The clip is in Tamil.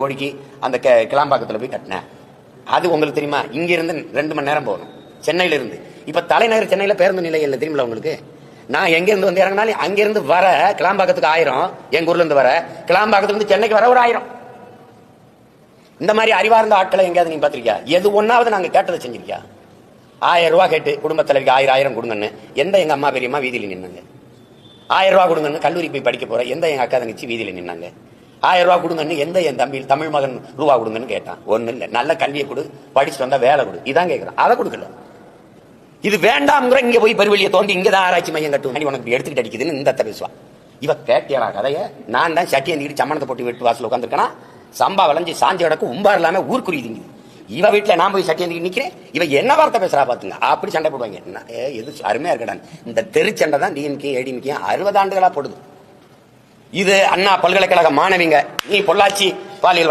பொழுக்கி அந்த கிளாம்பாக்கத்தில் போய் கட்டினேன். அது உங்களுக்கு தெரியுமா? இங்க இருந்து 2 மணி நேரம் போகணும் சென்னையில இருந்து. இப்ப தலைநகர் சென்னையில பேருந்து நிலையம் தெரியுமில்ல உங்களுக்கு? நான் எங்க இருந்து வந்து இறங்கினாலும் அங்கிருந்து வர கிளாம்பாக்கத்துக்கு 1000, எங்க ஊர்ல இருந்து வர கிளாம்பாக்கத்துல இருந்து சென்னைக்கு வர ஒரு 1000. இந்த மாதிரி அறிவார்ந்த ஆட்களை எங்கேயாவது நீங்க பாத்திருக்கியா? எது ஒன்னாவது நாங்க கேட்டதை செஞ்சிருக்கியா? 1000 ரூபாய் கேட்டு குடும்ப தலைவிக்கு 1000 கொடுங்கன்னு எந்த எங்க அம்மா பெரியம்மா வீதியில நின்னாங்க? 1000 ரூபாய் கொடுங்கன்னு கல்லூரி போய் படிக்க போற எந்த எங்க அக்கா தங்கச்சி வீதியில நின்னாங்க? 1000 ரூபாய் கொடுங்கன்னு எந்த என் தம்பி தமிழ் மகன் ரூபா கொடுங்கன்னு கேட்டான்? ஒண்ணு இல்ல, நல்ல கல்வியை கொடு, படிச்சுட்டு வந்தா வேலை கொடு, இதான் கேட்கறான். அதை கொடுக்கல. இது வேண்டாம்ங்கிற இங்க போய் பெருவெளியை தோண்டி இங்கதான் ஆராய்ச்சி மையம் கட்டும் உனக்கு எடுத்துக்கிட்டு அடிக்குதுன்னு இந்த பேசுவா. இவ கேட்டியடா கதைய? நான் தான் சட்டி எந்திக்கிட்டு சம்மணத்தை போட்டு வீட்டு வாசல் உட்காந்துருக்கேனா? சம்பா வளைஞ்சு சாஞ்சி கிடக்கும் உம்பார் இல்லாம ஊர்க்குறியுதுங்க. இவ வீட்டுல நான் போய் சட்டி எந்திக்கிட்டு நிக்கிறேன், இவ என்ன வார்த்தை பேசுறா பாத்துங்க. அப்படி சண்டை போடுவாங்க. எது அருமையா இருக்கடா. இந்த தெருச்சண்டை தான் டிஎம்கே ஏடிஎம்கே 60 ஆண்டுகளா போடுது. இது அண்ணா பல்கலைக்கழக மாணவிங்க, நீ பொள்ளாச்சி பாலியல்